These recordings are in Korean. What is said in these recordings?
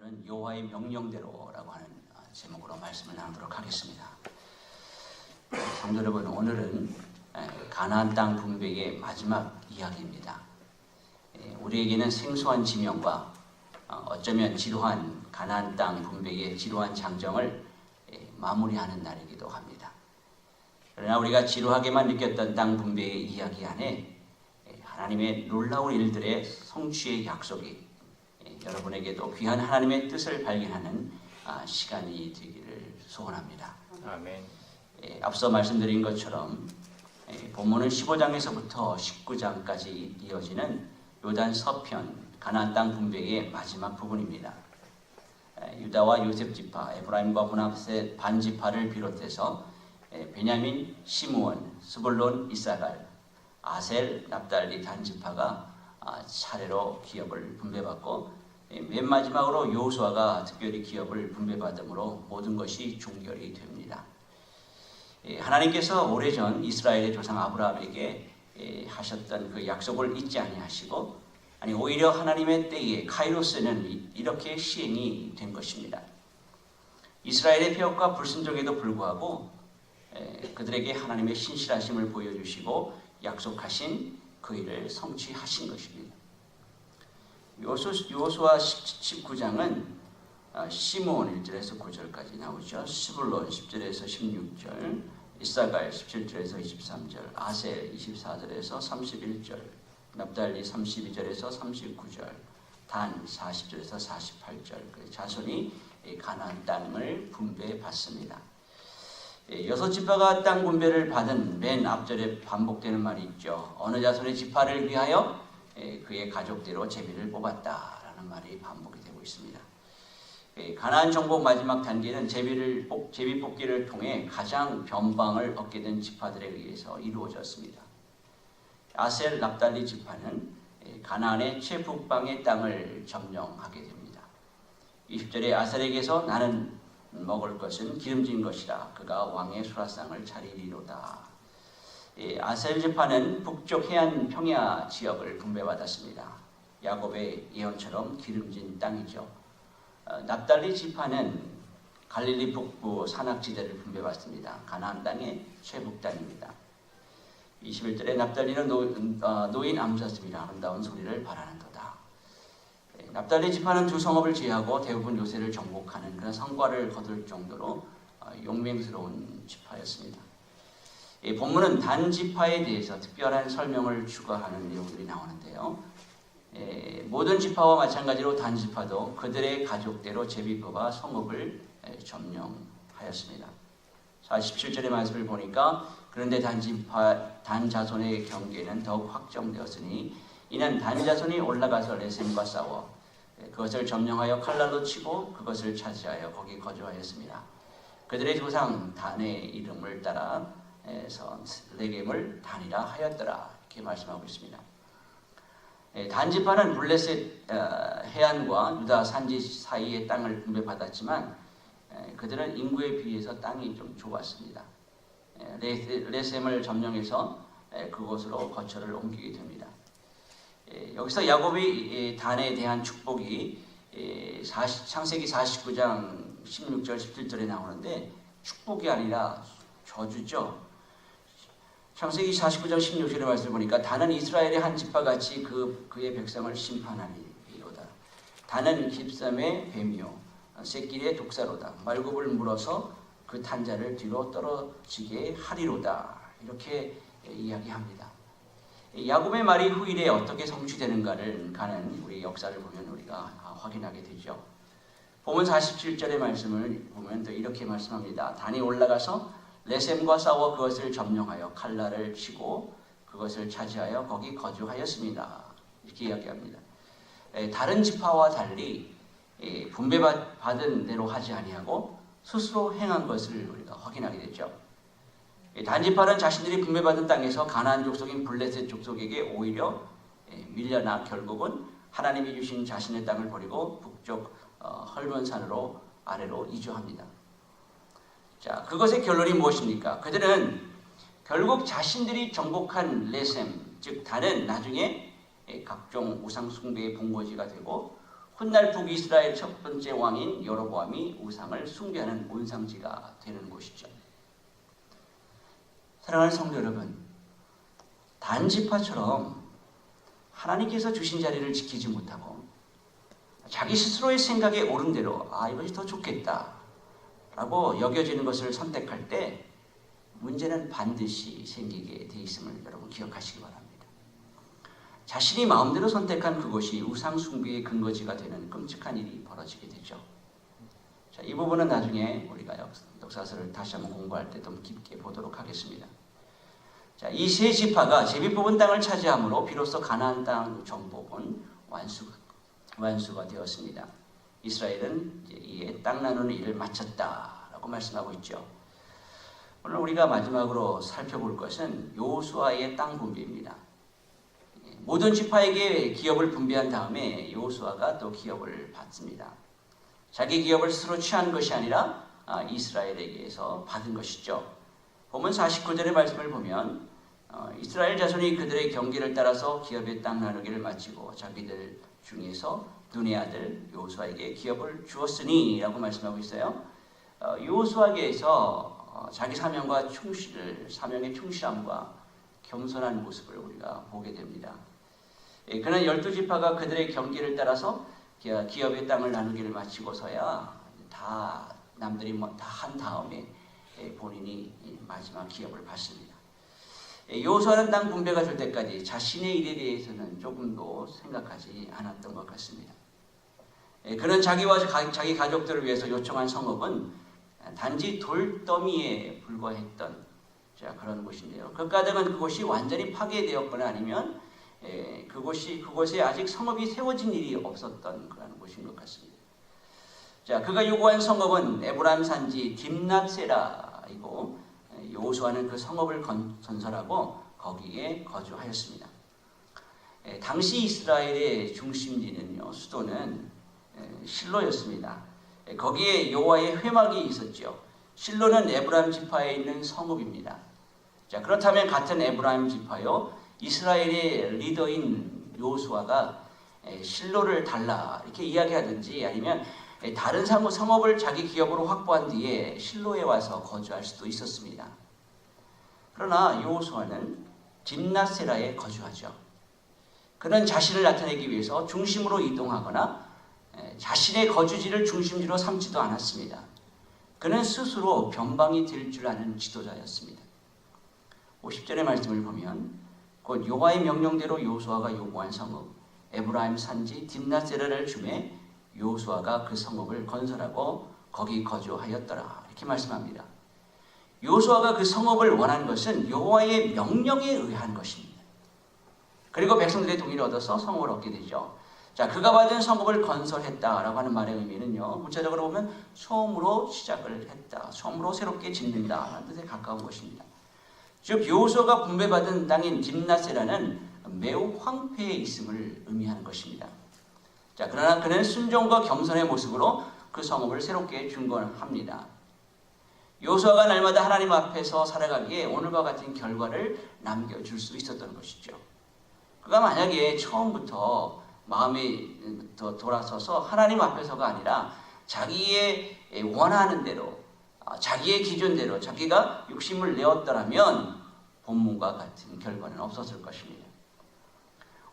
오늘은 여호와의 명령대로라고 하는 제목으로 말씀을 나누도록 하겠습니다. 성도 여러분, 오늘은 가나안 땅 분배의 마지막 이야기입니다. 우리에게는 생소한 지명과 어쩌면 지루한 가나안 땅 분배의 지루한 장정을 마무리하는 날이기도 합니다. 그러나 우리가 지루하게만 느꼈던 땅 분배의 이야기 안에 하나님의 놀라운 일들의 성취의 약속이 여러분에게도 귀한 하나님의 뜻을 발견하는 시간이 되기를 소원합니다. 아멘. 앞서 말씀드린 것처럼 본문은 15장에서부터 19장까지 이어지는 요단 서편 가나안 땅 분배의 마지막 부분입니다. 유다와 요셉 지파, 에브라임과 문하세 반 지파를 비롯해서 베냐민, 시므온, 스불론, 이사갈, 아셀, 납달리 단 지파가 차례로 기업을 분배받고 맨 마지막으로 여호수아가 특별히 기업을 분배받음으로 모든 것이 종결이 됩니다. 하나님께서 오래전 이스라엘의 조상 아브라함에게 하셨던 그 약속을 잊지 아니하시고 오히려 하나님의 때에 카이로스는 이렇게 시행이 된 것입니다. 이스라엘의 폐역과 불순종에도 불구하고 그들에게 하나님의 신실하심을 보여주시고 약속하신 그 일을 성취하신 것입니다. 여호수아 19장은 시므온 1절에서 9절까지 나오죠. 스불론 10절에서 16절, 이사갈 17절에서 23절, 아셀 24절에서 31절, 납달리 32절에서 39절, 단 40절에서 48절, 자손이 가나안 땅을 분배받습니다. 여섯 지파가 땅 분배를 받은 맨 앞절에 반복되는 말이 있죠. 어느 자손의 지파를 위하여 그의 가족대로 제비를 뽑았다라는 말이 반복이 되고 있습니다. 가나안 정복 마지막 단계는 제비 뽑기를 통해 가장 변방을 얻게 된 지파들에 의해서 이루어졌습니다. 아셀 납달리 지파는 가나안의 최북방의 땅을 점령하게 됩니다. 20절에 아셀에게서 나는 먹을 것은 기름진 것이라 그가 왕의 수라상을 차리리로다. 아셀 지파는 북쪽 해안 평야 지역을 분배받았습니다. 야곱의 예언처럼 기름진 땅이죠. 납달리 지파는 갈릴리 북부 산악지대를 분배받습니다. 가나안 땅의 최북단입니다. 21절에 납달리는 노인 암자습이라 아름다운 소리를 바라는도다. 납달리 지파는 두 성읍을 제외하고 대부분 요새를 정복하는 그런 성과를 거둘 정도로 용맹스러운 지파였습니다. 본문은 단 지파에 대해서 특별한 설명을 추가하는 내용들이 나오는데요. 모든 지파와 마찬가지로 단 지파도 그들의 가족대로 제비 뽑아 성읍을 점령하였습니다. 47절의 말씀을 보니까 그런데 단 자손의 경계는 더욱 확정되었으니 이는 단 자손이 올라가서 레셈과 싸워 그것을 점령하여 칼날로 치고 그것을 차지하여 거기 거주하였습니다. 그들의 조상 단의 이름을 따라 레겜을 단이라 하였더라. 이렇게 말씀하고 있습니다. 단 지파는 블레셋 해안과 유다 산지 사이의 땅을 분배받았지만 그들은 인구에 비해서 땅이 좀 좁았습니다. 레셈을 점령해서 그곳으로 거처를 옮기게 됩니다. 여기서 야곱이 단에 대한 축복이 창세기 49장 16절 17절에 나오는데 나축복이 아니라 저주죠. 창세기 49장 16절의 말씀을 보니까 단은 이스라엘의 한 지파같이 그의 백성을 심판하리로다. 단은 깁삼의 뱀이요 새끼리의 독사로다. 말굽을 물어서 그 탄자를 뒤로 떨어지게 하리로다. 이렇게 이야기합니다. 야곱의 말이 후일에 어떻게 성취되는가를 가는 우리 역사를 보면 우리가 확인하게 되죠. 본문 47절의 말씀을 보면 또 이렇게 말씀합니다. 단이 올라가서 레셈과 싸워 그것을 점령하여 칼날을 치고 그것을 차지하여 거기 거주하였습니다. 이렇게 이야기합니다. 다른 지파와 달리 분배받은 대로 하지 아니하고 스스로 행한 것을 우리가 확인하게 되죠. 단 지파는 자신들이 분배받은 땅에서 가나안 족속인 블레셋 족속에게 오히려 밀려나 결국은 하나님이 주신 자신의 땅을 버리고 북쪽 헐몬산으로 아래로 이주합니다. 자, 그것의 결론이 무엇입니까? 그들은 결국 자신들이 정복한 레셈, 즉 단은 나중에 각종 우상 숭배의 본거지가 되고 훗날 북이스라엘 첫 번째 왕인 여로보암이 우상을 숭배하는 온상지가 되는 곳이죠. 사랑하는 성도 여러분, 단지파처럼 하나님께서 주신 자리를 지키지 못하고 자기 스스로의 생각에 옳은 대로 이것이 더 좋겠다 라고 여겨지는 것을 선택할 때 문제는 반드시 생기게 돼 있음을 여러분 기억하시기 바랍니다. 자신이 마음대로 선택한 그것이 우상 숭배의 근거지가 되는 끔찍한 일이 벌어지게 되죠. 자, 이 부분은 나중에 우리가 역사서를 다시 한번 공부할 때 좀 깊게 보도록 하겠습니다. 자, 이 세 지파가 제비 뽑은 땅을 차지함으로 비로소 가나안 땅 정복은 완수가 되었습니다. 이스라엘은 이에 땅 나누는 일을 마쳤다라고 말씀하고 있죠. 오늘 우리가 마지막으로 살펴볼 것은 여호수아의 땅 분배입니다. 모든 지파에게 기업을 분배한 다음에 여호수아가 또 기업을 받습니다. 자기 기업을 스스로 취한 것이 아니라 이스라엘에게서 받은 것이죠. 본문 49절의 말씀을 보면 이스라엘 자손이 그들의 경계를 따라서 기업의 땅 나누기를 마치고 자기들 중에서 눈의 아들 여호수아에게 기업을 주었으니 라고 말씀하고 있어요. 여호수아에게서 자기 사명의 충실함과 겸손한 모습을 우리가 보게 됩니다. 그는 12지파가 그들의 경계를 따라서 기업의 땅을 나누기를 마치고서야 다 남들이 다 한 다음에 본인이 마지막 기업을 받습니다. 여호수아는 땅 분배가 될 때까지 자신의 일에 대해서는 조금도 생각하지 않았던 것 같습니다. 그는 자기와 자기 가족들을 위해서 요청한 성읍은 단지 돌더미에 불과했던 그런 곳인데요. 그 까닭은 그곳이 완전히 파괴되었거나 아니면 그곳에 아직 성읍이 세워진 일이 없었던 그런 곳인 것 같습니다. 자, 그가 요구한 성읍은 에브라임 산지 딥낫세라이고 여호수아는 그 성읍을 건설하고 거기에 거주하였습니다. 당시 이스라엘의 중심지는요, 수도는 실로였습니다. 거기에 여호와의 회막이 있었죠. 실로는 에브라임 지파에 있는 성읍입니다. 자, 그렇다면 같은 에브라임 지파요, 이스라엘의 리더인 여호수아가 실로를 달라 이렇게 이야기하든지 아니면 다른 성읍을 자기 기업으로 확보한 뒤에 실로에 와서 거주할 수도 있었습니다. 그러나 여호수아는 딥낫세라에 거주하죠. 그는 자신을 나타내기 위해서 중심으로 이동하거나 자신의 거주지를 중심지로 삼지도 않았습니다. 그는 스스로 변방이 될 줄 아는 지도자였습니다. 50절의 말씀을 보면 곧 여호와의 명령대로 여호수아가 요구한 성읍 에브라임 산지 딥낫세라를 주매 여호수아가 그 성읍을 건설하고 거기 거주하였더라 이렇게 말씀합니다. 여호수아가 그 성읍을 원한 것은 여호와의 명령에 의한 것입니다. 그리고 백성들의 동의를 얻어서 성읍을 얻게 되죠. 자, 그가 받은 성읍을 건설했다라고 하는 말의 의미는요, 문자적으로 보면 처음으로 시작을 했다, 처음으로 새롭게 짓는다라는 뜻에 가까운 것입니다. 즉 여호수아가 분배받은 땅인 딥낫세라는 매우 황폐해 있음을 의미하는 것입니다. 자, 그러나 그는 순종과 겸손의 모습으로 그 성읍을 새롭게 준건합니다. 여호수아가 날마다 하나님 앞에서 살아가기에 오늘과 같은 결과를 남겨줄 수 있었던 것이죠. 그가 만약에 처음부터 마음이 돌아서서 하나님 앞에서가 아니라 자기의 원하는 대로 자기의 기준대로 자기가 욕심을 내었더라면 본문과 같은 결과는 없었을 것입니다.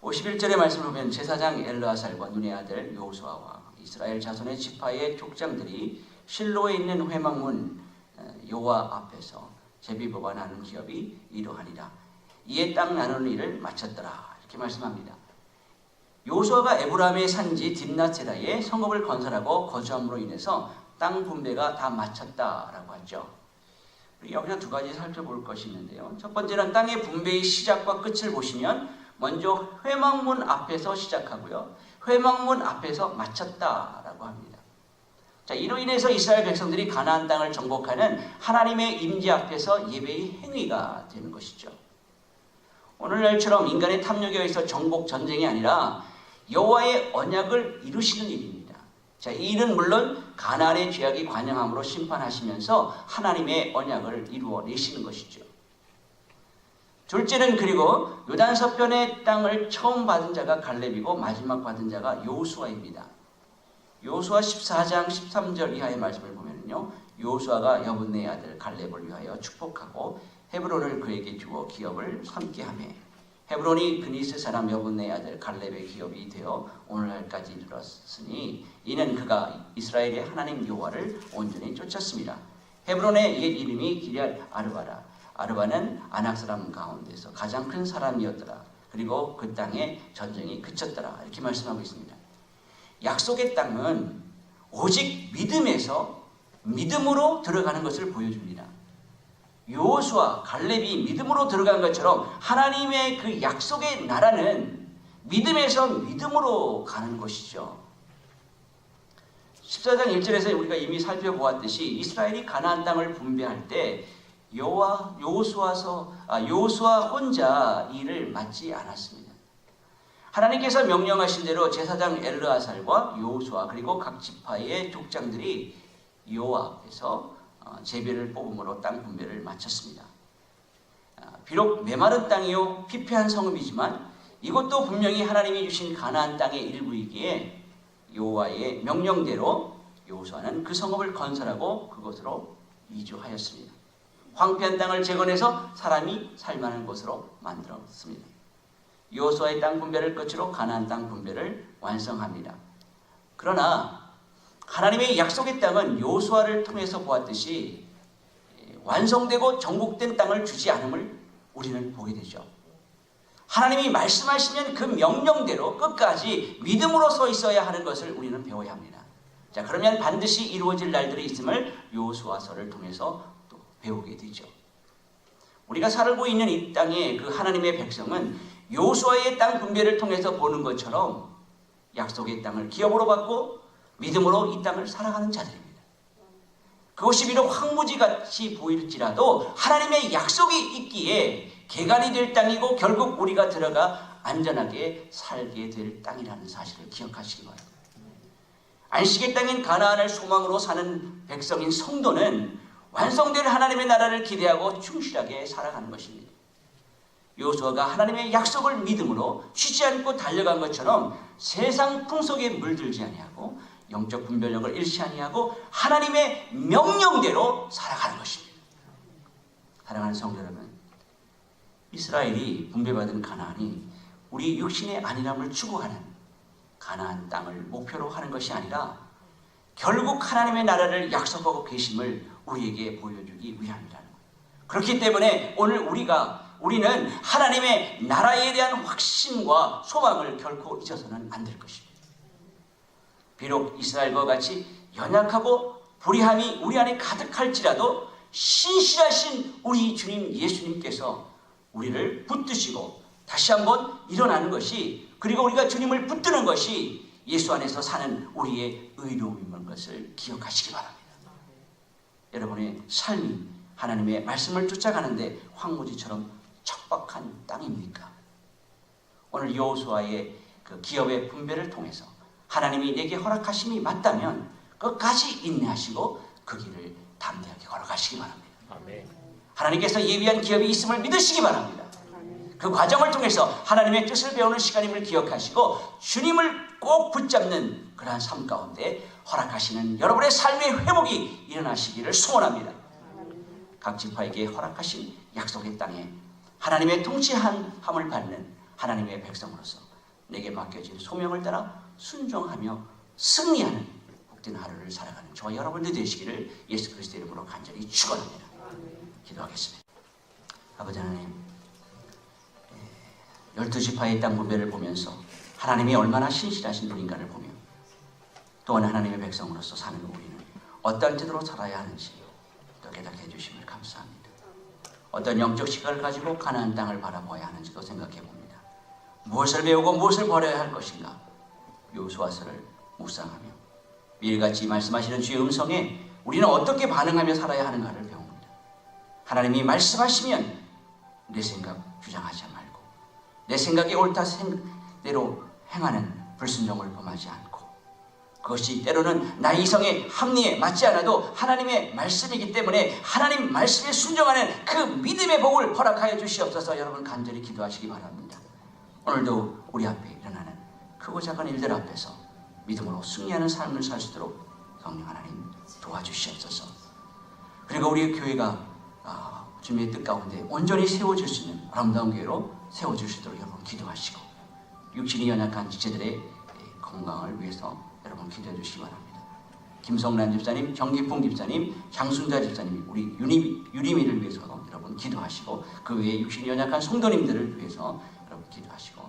51절의 말씀을 보면 제사장 엘르아살과 눈의 아들 여호수아와 이스라엘 자손의 지파의 족장들이 실로에 있는 회막문 여호와 앞에서 제비뽑아 나눈 기업이 이러하니라. 이에 땅 나누는 일을 마쳤더라 이렇게 말씀합니다. 여호수아가 에브라임의 산지 딥낫세라에 성읍을 건설하고 거주함으로 인해서 땅 분배가 다 마쳤다라고 하죠. 여기서 두 가지 살펴볼 것이 있는데요. 첫 번째는 땅의 분배의 시작과 끝을 보시면 먼저 회막문 앞에서 시작하고요, 회막문 앞에서 마쳤다라고 합니다. 자, 이로 인해서 이스라엘 백성들이 가나안 땅을 정복하는 하나님의 임재 앞에서 예배의 행위가 되는 것이죠. 오늘날처럼 인간의 탐욕에 의해서 정복 전쟁이 아니라 여호와의 언약을 이루시는 일입니다. 자, 이 일은 물론 가나안의 죄악이 관영함으로 심판하시면서 하나님의 언약을 이루어내시는 것이죠. 둘째는 그리고 요단 서편의 땅을 처음 받은 자가 갈렙이고 마지막 받은 자가 여호수아입니다. 여호수아 14장 13절 이하의 말씀을 보면요, 여호수아가 여분네의 아들 갈렙을 위하여 축복하고 헤브론을 그에게 주어 기업을 삼게 하며 헤브론이 그니스 사람 여분네의 아들 갈렙의 기업이 되어 오늘날까지 이르렀으니 이는 그가 이스라엘의 하나님 여호와를 온전히 쫓았습니다. 헤브론의 옛 이름이 기럇 아르바라. 아르바는 아낙 사람 가운데서 가장 큰 사람이었더라. 그리고 그 땅에 전쟁이 그쳤더라. 이렇게 말씀하고 있습니다. 약속의 땅은 오직 믿음으로 들어가는 것을 보여줍니다. 여호수아, 갈렙이 믿음으로 들어간 것처럼 하나님의 그 약속의 나라는 믿음에서 믿음으로 가는 것이죠. 14장 1절에서 우리가 이미 살펴보았듯이 이스라엘이 가나안 땅을 분배할 때 여호수아 혼자 일을 맡지 않았습니다. 하나님께서 명령하신 대로 제사장 엘르아살과 여호수아 그리고 각 지파의 족장들이 여호와 앞에서 제비를 뽑음으로 땅 분배를 마쳤습니다. 비록 메마른 땅이요 피폐한 성읍이지만 이것도 분명히 하나님이 주신 가나안 땅의 일부이기에 여호와의 명령대로 여호수아는 그 성읍을 건설하고 그곳으로 이주하였습니다. 황폐한 땅을 재건해서 사람이 살만한 곳으로 만들었습니다. 여호수아의 땅 분배를 끝으로 가나안 땅 분배를 완성합니다. 그러나 하나님의 약속의 땅은 여호수아를 통해서 보았듯이 완성되고 정복된 땅을 주지 않음을 우리는 보게 되죠. 하나님이 말씀하시면 그 명령대로 끝까지 믿음으로 서 있어야 하는 것을 우리는 배워야 합니다. 자, 그러면 반드시 이루어질 날들이 있음을 여호수아서를 통해서 또 배우게 되죠. 우리가 살고 있는 이 땅의 그 하나님의 백성은 여호수아의 땅 분배를 통해서 보는 것처럼 약속의 땅을 기업으로 받고 믿음으로 이 땅을 살아가는 자들입니다. 그것이 비록 황무지같이 보일지라도 하나님의 약속이 있기에 개간이 될 땅이고 결국 우리가 들어가 안전하게 살게 될 땅이라는 사실을 기억하시기 바랍니다. 안식의 땅인 가나안을 소망으로 사는 백성인 성도는 완성될 하나님의 나라를 기대하고 충실하게 살아가는 것입니다. 여호수아가 하나님의 약속을 믿음으로 쉬지 않고 달려간 것처럼 세상 풍속에 물들지 아니하고 영적 분별력을 잃지 아니하고 하나님의 명령대로 살아가는 것입니다. 사랑하는 성도 여러분, 이스라엘이 분배받은 가나안이 우리 육신의 안일함을 추구하는 가나안 땅을 목표로 하는 것이 아니라 결국 하나님의 나라를 약속하고 계심을 우리에게 보여주기 위함이라는 거예요. 그렇기 때문에 오늘 우리는 하나님의 나라에 대한 확신과 소망을 결코 잊어서는 안 될 것입니다. 비록 이스라엘과 같이 연약하고 불의함이 우리 안에 가득할지라도 신실하신 우리 주님 예수님께서 우리를 붙드시고 다시 한번 일어나는 것이, 그리고 우리가 주님을 붙드는 것이 예수 안에서 사는 우리의 의로움인 것을 기억하시기 바랍니다. 여러분의 삶이 하나님의 말씀을 쫓아가는데 황무지처럼 척박한 땅입니까? 오늘 여호수아의 그 기업의 분배를 통해서 하나님이 내게 허락하심이 맞다면 끝까지 인내하시고 그 길을 담대하게 걸어가시기 바랍니다. 아멘. 하나님께서 예비한 기업이 있음을 믿으시기 바랍니다. 그 과정을 통해서 하나님의 뜻을 배우는 시간임을 기억하시고 주님을 꼭 붙잡는 그러한 삶 가운데 허락하시는 여러분의 삶의 회복이 일어나시기를 소원합니다. 각 지파에게 허락하신 약속의 땅에 하나님의 통치함을 받는 하나님의 백성으로서 내게 맡겨진 소명을 따라 순종하며 승리하는 복된 하루를 살아가는 저와 여러분들 되시기를 예수 그리스도의 이름으로 간절히 축원합니다. 기도하겠습니다. 아버지 하나님, 12지파의 땅 분배를 보면서 하나님이 얼마나 신실하신 분인가를 보며 또한 하나님의 백성으로서 사는 우리는 어떤 태도로 살아야 하는지 또 깨닫게 해주심을 감사합니다. 어떤 영적 시각을 가지고 가나안 땅을 바라보아야 하는지도 생각해 봅니다. 무엇을 배우고 무엇을 버려야 할 것인가, 여호수아서를 묵상하며 매일같이 말씀하시는 주의 음성에 우리는 어떻게 반응하며 살아야 하는가를 배웁니다. 하나님이 말씀하시면 내 생각 주장하지 말고 내 생각이 옳다 생대로 행하는 불순종을 범하지 않고, 그것이 때로는 나의 이성의 합리에 맞지 않아도 하나님의 말씀이기 때문에 하나님 말씀에 순종하는 그 믿음의 복을 허락하여 주시옵소서. 여러분 간절히 기도하시기 바랍니다. 오늘도 우리 앞에 일어나는 크고 작은 일들 앞에서 믿음으로 승리하는 삶을 살 수 있도록 성령 하나님 도와주시옵소서. 그리고 우리 교회가 주님의 뜻 가운데 온전히 세워질 수 있는 아름다운 교회로 세워질 수 있도록 여러분 기도하시고, 육신이 연약한 지체들의 건강을 위해서 여러분 기도해 주시기 바랍니다. 김성란 집사님, 정기풍 집사님, 장순자 집사님, 우리 유리미를 위해서도 여러분 기도하시고, 그 외에 육신이 연약한 성도님들을 위해서 여러분 기도하시고,